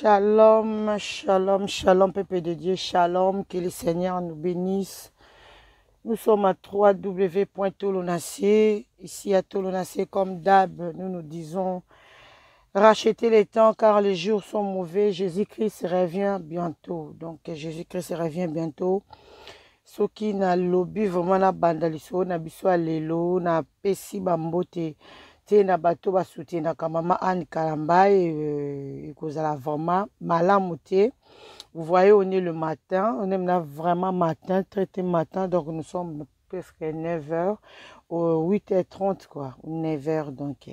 Shalom, shalom, shalom, peuple de Dieu, shalom, que le Seigneur nous bénisse. Nous sommes à 3w.tolonacé, ici à Tolonacé, comme d'hab, nous disons, rachetez les temps car les jours sont mauvais, Jésus-Christ revient bientôt. Donc, Jésus-Christ revient bientôt. Ce qui n'a lobby vraiment na bandaliso, na biso alelo, na pesi bambote. Na bato ba soutien na mama Anne Kalambai kozala vraiment malamu te. Vous voyez, on est le matin, on est là vraiment matin, très matin, donc nous sommes presque 9h, 8h30 quoi, 9h donc.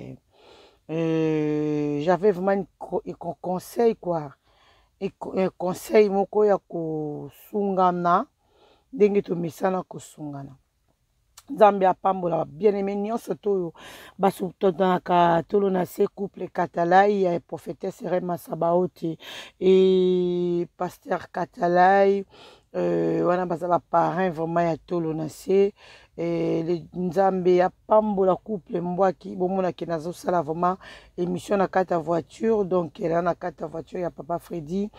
J'avais vraiment un conseil quoi, un conseil moko ya kosungana, ndenge to misana kosungana. Nzambe apambola bien-aimé nyonso toyo basutonaka Tolonacé couple Katalai ya prophétesse Rema Sabaote et pasteur Katalai wana bazala parrain vraiment ya Tolonacé et Nzambe apambola couple mbwaki bomona ke nazosala vraiment émission na kata voiture donc là na kata voiture ya papa Freddy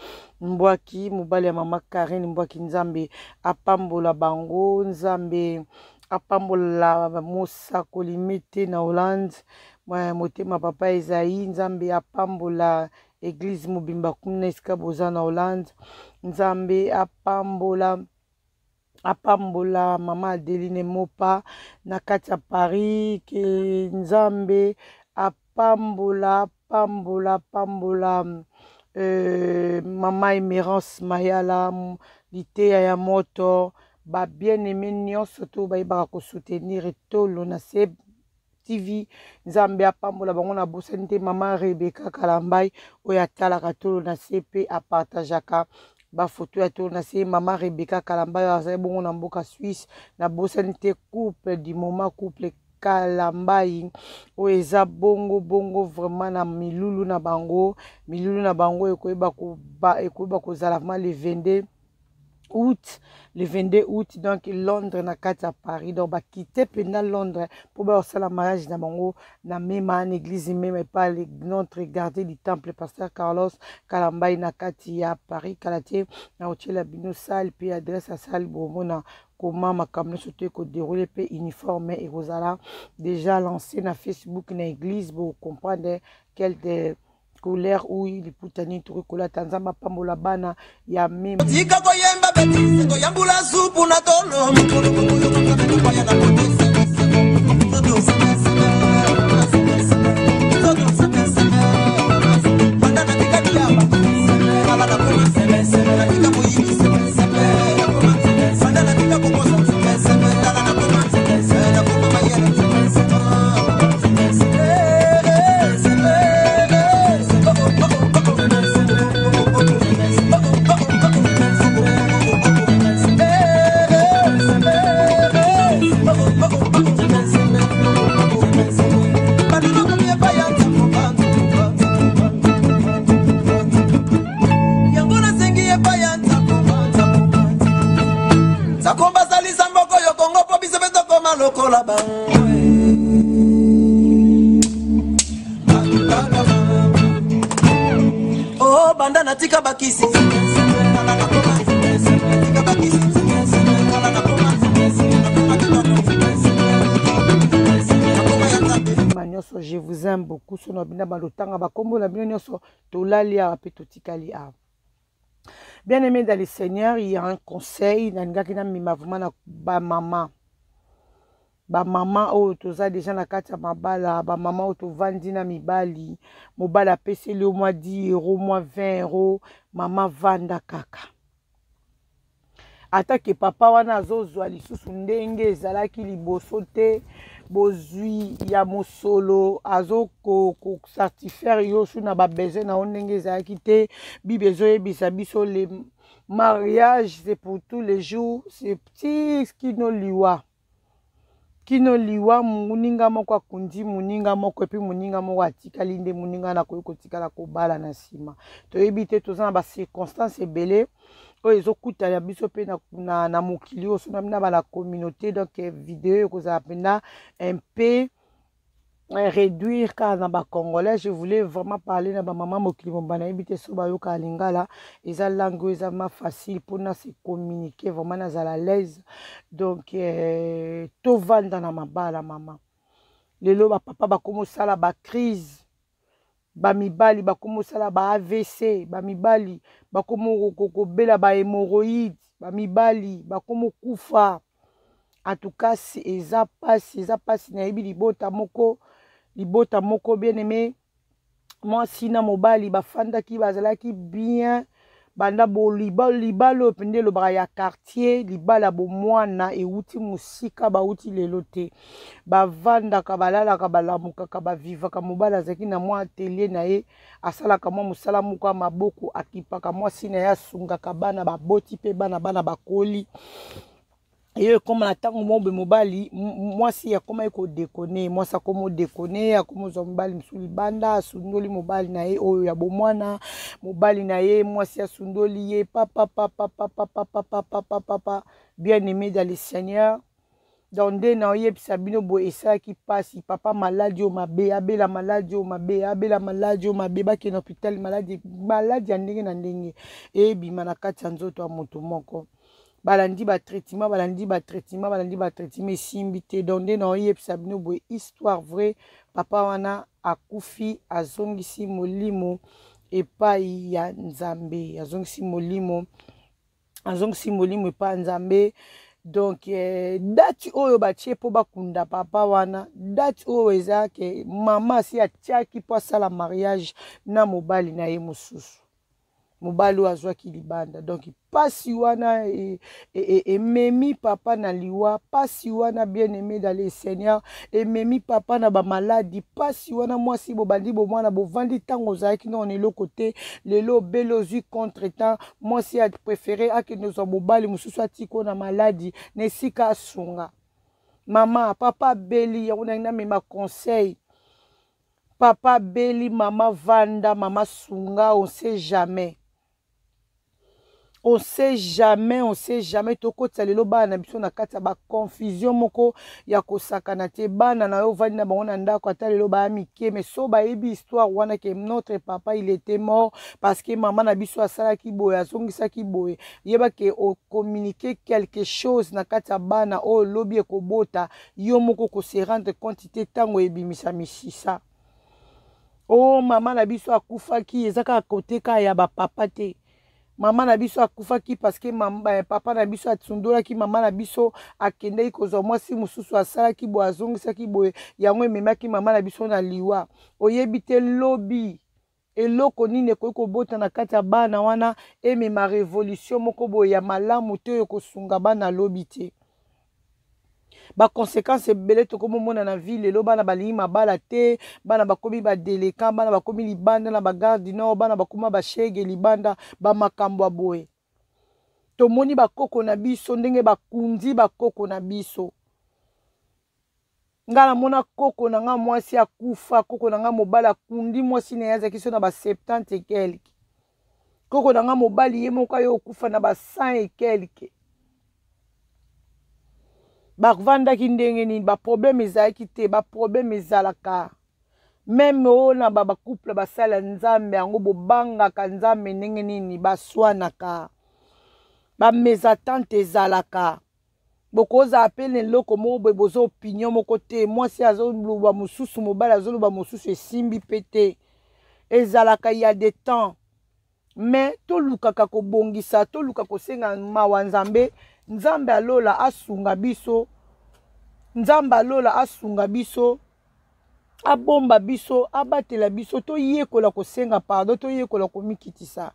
mbwaki mobali ya mama Karine mbwaki Nzambe apambola bango Nzambe apambola mosako limite na Hollande motema papa Esaïe Nzambe apambola église mobimba kuna esika boza na Hollande Nzambe apambola mama Adeline Mopa na kati ya Paris ke Nzambe apambola mama Emerance Mayala liteya ya moto ba bien-aimé nyonso to bayebaka ko soutenir Tolonacé TV Nzambe apambola bango na bosani te mama Rebecca Kalambai oyo atalaka Tolonacé pe apartageaka ba photo ya Tolonacé mama Rebecca Kalambai azali bongo na mboka Suisse na bosani te couple du moment couple Kalambai oyo eza bongo vraiment na milulu na bango ekoyeba kozala vraiment le 22 août, le 22 août, donc Londres na kati à Paris, donc bah quitter pendant Londres pour bah faire la mariage na bango na même en église même pas notre gardien du temple pasteur Carlos Kalambai na kati à Paris kalaté na hôtel la bino salle puis adresse à salle bomona comment ma caméra sauter ko dérouler pe uniforme et rosala déjà lancé na Facebook na église pour comprendre quel de couleur ou il putani turikola tanzamba pambola bana ya meme tika koyemba beti to yambula supu na tolo mukulu kuyo kwa ya na oh banda natika bakisi je vous aime beaucoup sono bina balotanga bakombo na bino nyonso tolali a pe totikali a bien aimé dans le Seigneur il y a un conseil na ngaki na mima vraiment na ba maman oyo toza déjà na kati ya mabala ba maman oyo tovandi na mibali mobala apeseli au moins 10 €, moins 20 €, mama vanda kaka atake papa wana azozwa lisusu ndenge ezalaki liboso te bozwi ya mosolo azo ko satisfaire yo su na ba besoin na ndenge ezalaki te bible ezoyebisa biso le mariage c'est pour tous les jours c'est petit kino liwa muninga moko akundi muninga moko epi muninga moko atikali nde muninga na koyi kotikala kobala na nsima toyebi te toza na ba circonstance ebele oyo ezokutana biso mpe na mokili oyo so na bina bana communauté donc video ekozala mpena un peu réduire car dans ba congolais je voulais vraiment parler na ba maman mokili bombana ebité so ba yoka lingala eza langue eza ma facile pour na se communiquer vraiment na à l'aise donc to vanda na mabala maman lelo ba papa ba komo sala ba crise ba mibali ba komo sala ba AVC ba mibali ba komo ko bela ba hémorroïdes ba mibali ba komo kufa en tout cas eza passe na yebi libota moko bien aimé moi sina mobali bafandaki bazalaki bien banda bo libalo pende lo ya quartier libala bo mwana euti musika bauti lelo te bavandaka balalaka balamukaka bavivaka mobali azalaki na mwa atelier na ye asalaka mwa mosala moko ya maboko akipaka mwa sina ye asungaka bana baboti mpe bana bakoli et comme la tango mobe mobali moi si ya koma eko déconner moi ça comme déconner ya comme zombali msuli banda sundoli mobali na ye oyo ya bomwana mobali na ye moi si ya sundoli ye papa bien aimé dans le Seigneur donc dès na ye sabino bo esa qui passe papa maladie au mabe abela maladie au mabe abela maladie au mabe ba ki na hôpital maladie ya ndenge na ndenge e bima na kati ya nzoto ya moto moko balandi ba traitement simbi te donde na oyebisa bino boye histoire vrai papa wana akufi azongisi molimo epai ya nzambe azongisi molimo epai ya nzambe donc date oyo batie po bakunda papa wana date oyo eza ke mama asi atiaki po asala mariage na mobali na ye mosusu mobali azwaki libanda donc pasi wana ememi papa na liwa pasi wana bien aimé dans le Seigneur ememi papa na ba maladie pasi wana mwasi bobandi bomwana bovandi tango ozalaki na eloko te lelo belozwi contre temps mwasi a préféré akende zwa mobali mosusu atiko na maladie na esika asunga mama papa beli yango na mema conseil papa beli mama vanda mama sunga on sait jamais on sait jamais tokotisa lelo bana na biso na kati ya ba confusion moko ya kosakana te bana na yo vandi na bango na ndako ata lelo ba mike mais so bayebi histoire wana ke notre papa il était mort parce que maman na biso asalaki boye azongisaki boye yeba ke o communiquer quelque chose na kati ya bana o lobi ekobota yo moko ko se rendre compte te tango ebimisa misisa o mama na biso akufaki ezaka kote ka ya ba papa te mama na biso akufaki parce que papa na biso atundolaki mama na biso akendeki kozwa mwasi mosusu asalaki boye azongisaki boye yango ememaki mama na biso na liwa oyebi te lobi eloko nini ekoki kobota na kati ya bana wana emema révolution moko boye ya malamu te oyo kosunga bana lobi te ba conséquences ebele tokomomona na ville lelo bana balingi mabala te bana bakomi badeleka bana bakomi libanda na bagare du nord bana bakoma bashege libanda bamakambo ya boye tomoni bakoko na biso ndenge bakundi bakoko na biso nga namona koko na nga mwasi akufa koko na nga mobali akundi mwasi na ye azalaki so na ba 70 et quelque koko na nga mobali ye moko ayo okufa na ba 100 et quelque bavandaki ndenge nini baproblème ezalaki te baproblème ezalaka meme oyo na bacouple basala nzambe yango bobangaka nzambe ndenge nini baswanaka bamésatante ezalaka bokozala mpe leloko moko boye boza opinion moko te mwasi azoloba mosusu mobali azoloba mosusu esimbi mpe te ezalaka ya de temps mais tolukaka kobongisa toluka kosenga mawa nzambe nzambe alola asunga biso nzambe alola asunga biso abomba biso abatela biso toyekola kosenga pardon toyekola komikitisa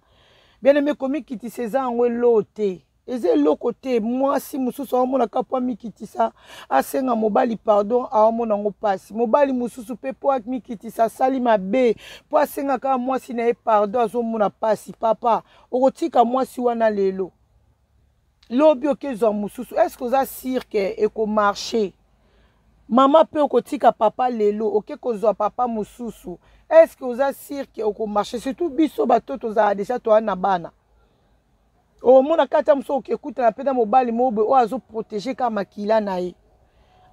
bien aimé komikitisa eza yango elo te eza eloko te mwasi mosusu aomonaka po amikitisa asenga mobali pardon aomona yango mpasi mobali mosusu mpe po amikitisa asali mabe po asengaka mwasi na ye pardon azomona mpasi papa okotika mwasi wana lelo lobi okezwa mosusu estce oza sirke ekomarche mama mpe okotika papa lelo oke kozwa papa mosusu estce oza sirke okomarche surtout biso bato tozala deja toa na bana omona kati ya mosusu okekutana mpe na mobali mobe oyo azoprotege ka makila na ye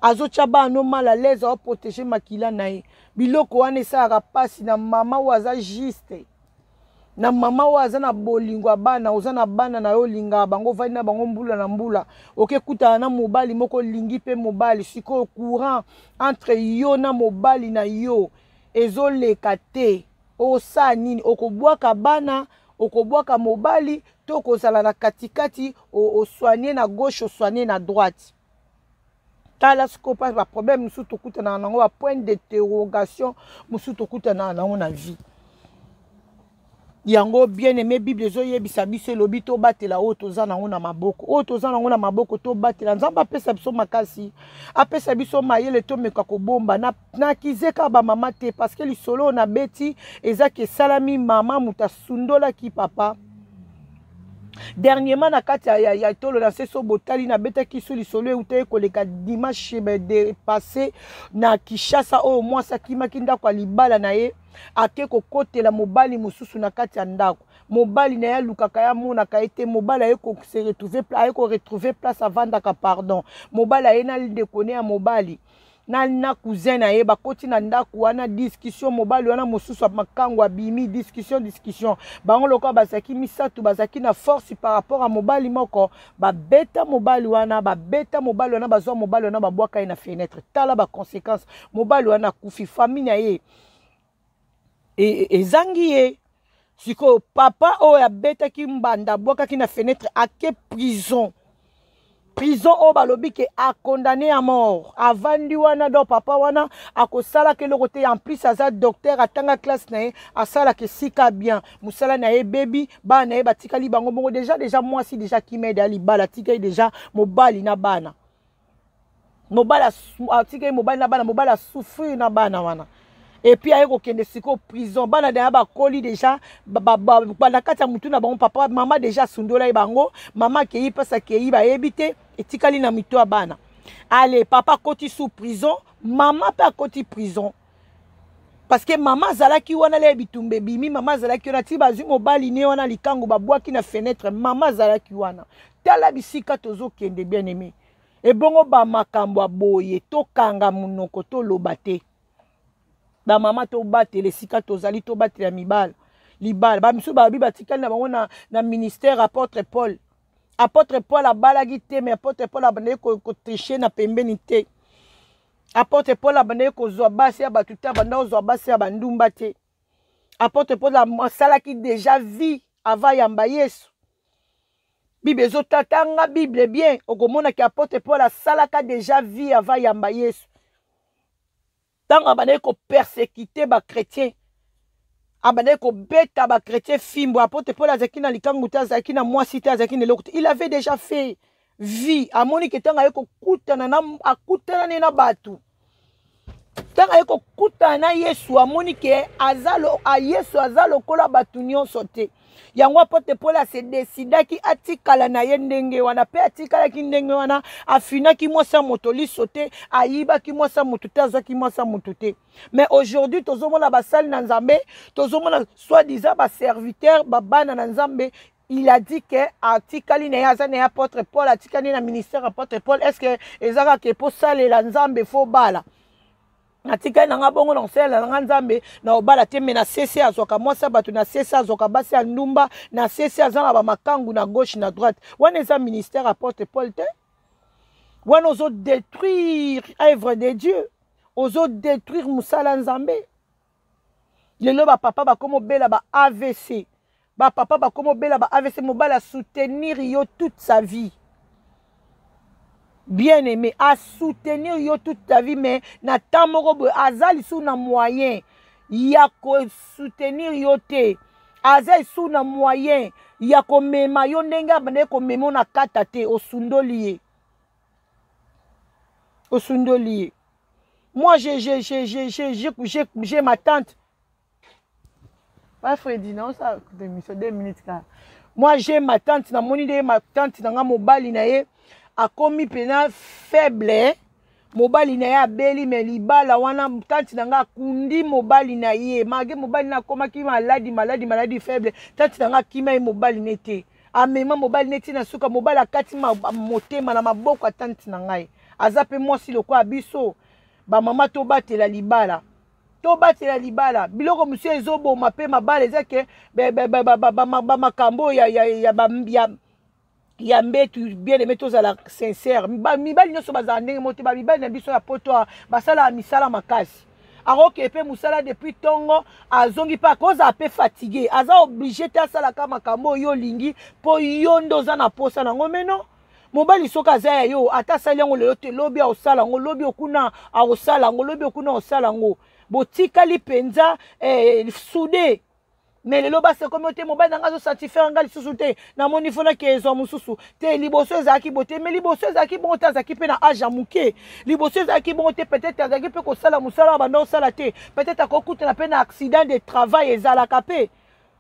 azotia bana mal à l'aise a protéger makila na ye biloko wana esalaka pasi na mama waza juste na mama waza na bolingo bana oza na bana na yo linga bango vali na bango mbula na mbula oke kutana na mobali moko lingi pe mobali siko courant entre yo na mobali na yo ezoleka te osa nini okobwaka bana okobwaka mobali to kozala na katikati soigner na gauche soigner na droite tala siko pas ba problème musu tokutana nango ba point d'interrogation musu tokutana nango na vie yango bien aimé Bible ezoyebisa biso elobi tobatela oyo toza nango na maboko oyo toza nango na maboko tobatela nzambe apesa biso makasi apesa biso mayele tomeka kobomba na kizeka bamama te parce que lisolo na beti ezaki esalami mama mutu asundolaki papa dernièrement na kati ya tolo na seso botali na betaki so lisolo eutaki koleka dimanche dépassé na Kishasa oyo mwasi akimaki ndako ya libala na ye ake kokotela mobali mosusu na kati ya ndako mobali na ye alukaka ya monaka ete mobali aye retrouver place avandaka pardon mobali aye na ndekone ya mobali na cousin na ye bakoti na ndako wana discussion mobali wana mosusu makango abimi discussion bango lokola bazaki misatu bazaki na force par rapport à mobali moko babeta mobali wana bazwa mobali wana babwaka ye na fenêtre tala ba conséquence mobali wana kufi famille na ye ezangi ye siko papa oyo abetaki mbanda abwakaki na fenêtre ake prison oyo balobi ke a condamné à mort avandi wana do papa wana akosalaka eloko te en plus aza docteur atanga classe na ye asalaka esika bien mosala na ye bebi bana na ye batikali bango bongo déjà mwasi déjà kimede ya libala atikali déjà mobali na bana atikali mobali na bana mobali asouffrir na bana wana et puis aye kokende siko prison bana daya bakoli déjà na kati ya mutu na bango papa mama déjà asundola ye bango mama akei mpasi akei bayebi te etikali na mito ya bana ale papa akoti sous prison mama mpe akoti prison parce que mama azalaki wana le bitumba ebimi mama azalaki wana ti bazwi mobali ne wana likango babwaki na fenêtre mama azalaki wana tala bisika tozokende bien aimé ebongo bamakambo ya boye tokanga monoko toloba te ba mama to batela esika tozali to batela mibala libala ba misu ba biba tikali na bango na ministère apôtre Paul abalaki te mais apôtre Paul abandaki ko tricher na pembeni te apôtre Paul abandaki kozwa basi ya batu te abandaki kozwa basi ya bandumba te apôtre Paul asalaki déjà vie avant yamba Yesu Bible ezotatanga Bible bien okomona ki apôtre Paul asalaka déjà vie avant yamba Yesu tant abandaki ko persécuter ba chrétien abandaki ko beta ba chrétien fimbo apôtre Paul azaki na likangu te azaki na mwasi te azaki na eloko te il avait déjà fait vie amoni ke tanga ye ko kutana na akutana ne na batu tanga ye ko kutana na Yesu amoni ke azalo a Yesu azalo kola batu nyonso te yango apôtre Paul se décidaki atikala na ye ndenge wana pe atikalaki ndenge wana afinaki mwasa moto liso te ayibaki mwasa moto te azwaki mwasa moto te mais aujourd'hui tozomona basali na Nzambe tozomona soi-disant ba serviteur babana na Nzambe il a dit que atikali na yazane apôtre Paul atikali na ministère apôtre Paul est-ce que ezaka ke po salela Nzambe fo bala atika na nga bongo na sela na Nzambe na obala te me na cesse azoka mwasa batu na cesse azoka basi ya ndumba na cesse azana ba makangu na gauche na droite wana eza ministère apôtre Paul te wana ozo détruire œuvre de Dieu ozo détruire musala Nzambe lelo ba papa ba komo bela ba AVC ba papa ba komo bela ba AVC mobala soutenir yo toute sa vie bien aimé, à soutenir yo toute ta vie, mais na tamorobo azali sous na moyen, ya ko soutenir yo te, azali sous na moyen, ya ko mema yo ndenga bande ko memo na kata te, osundoliye. Moi j'ai ma tante. Pas Freddy, non, ça, 2 minutes là. Moi j'ai ma tante, na moni de ma tante na nga mobali na ye. A komi pena faible mobali na ya beli me libala wana tanti nanga kundi mobali na ye mage mobali na koma ki maladi faible tanti nanga kima mobali nete amema mobali neti na suka mobali akati motema na maboko tanti na ngai azape mwasi lokwa biso ba mama to batela libala to batela libala biloko monsieur ezoboma pe mabala ezake ba makambo ya mbetu bien aimé tozala sincère mibali nyonso bazala ndenge mote ba mibali na biso ya poto basala misala makasi aroke pe musala depuis tongo azongi pa koza pe fatigué aza obligé ta sala ka makambo yo lingi po yo ndoza na posa nango meno mobali soka za yo ata sali ngo lelo te lobi osala ngo lobi okuna osala ngo lobi okuna osala ngo botikali penza soudé mais lelo ba se communauté mobali nanga zo satisfaire ngali susu te na moni fona ke zo mususu te liboso ezaki bote mais liboso ezaki bon ta zaki pe na age amuke liboso ezaki bon te peut-être ezaki pe ko sala musala bando sala te peut-être akokuta na pe na accident de travail ezala kapé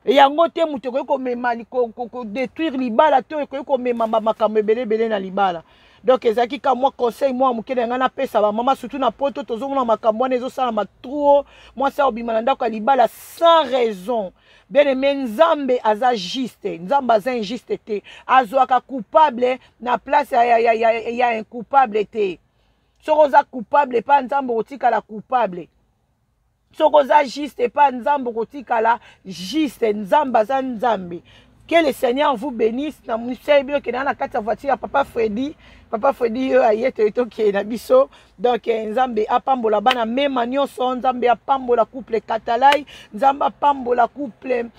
et yango te muto ko mema ko détruire libala to ko mema makambo ebele na libala. Donc ezaki ka moi conseil moi mukele ngana pesa ba mama surtout na poto tozomona makambo nezo sala matruo moi ça obima ndako libala sans raison. Bien aimé Nzambe aza juste, Nzambe aza injuste te, azwaka coupable na place ya incoupable te. Sokoza coupable pas Nzambe otika la coupable. Sokoza juste pas Nzambe otika la juste, Nzambe aza Nzambe. Que le Seigneur vous bénisse. Na ministère bien que na kati voiture Papa Freddy ayete to ki na biso. Donc Nzambe apambola bana même nyonso Nzambe apambola couple Katalai, Nzambe apambola couple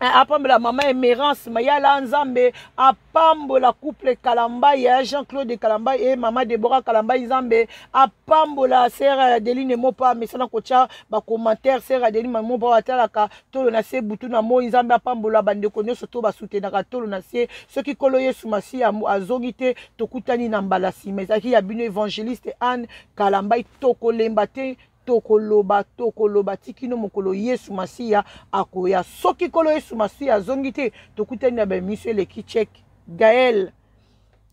apambola maman Emerance Mayala Nzambe apambola couple Kalambai ya Jean-Claude Kalambai et maman Deborah Kalambai Nzambe apambola sœur Adeline Mopa mesana kocha ba commentaire sœur Adeline Mopa atalaka tolo na se butu na mo Nzambe apambola bandeko nyonso to ba soutenaka tolo na se ceux qui kolo Yesu Masi azongi te tokutani na mbalasi mais aki ya bino évangéliste Anne Kalambai tokolemba te tokoloba tikino mokolo Yesu Masiya akoya soki kolo Yesu Masiya zongi te tokutani na ba monsieur le Kichek Gaël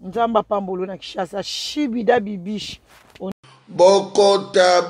Nzamba pambolo na Kishasa Shibida Bibish Bokota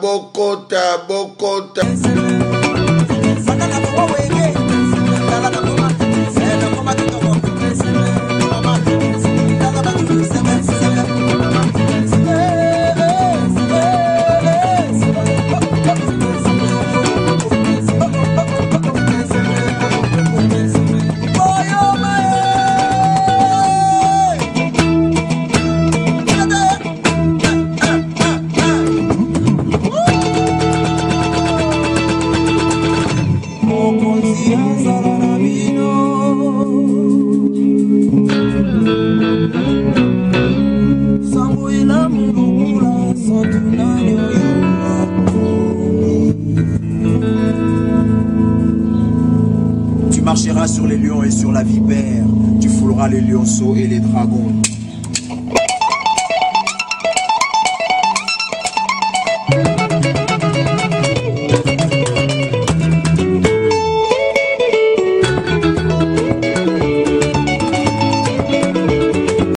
Tu marcheras sur les lions et sur la vipère, tu fouleras les lionceaux et les dragons.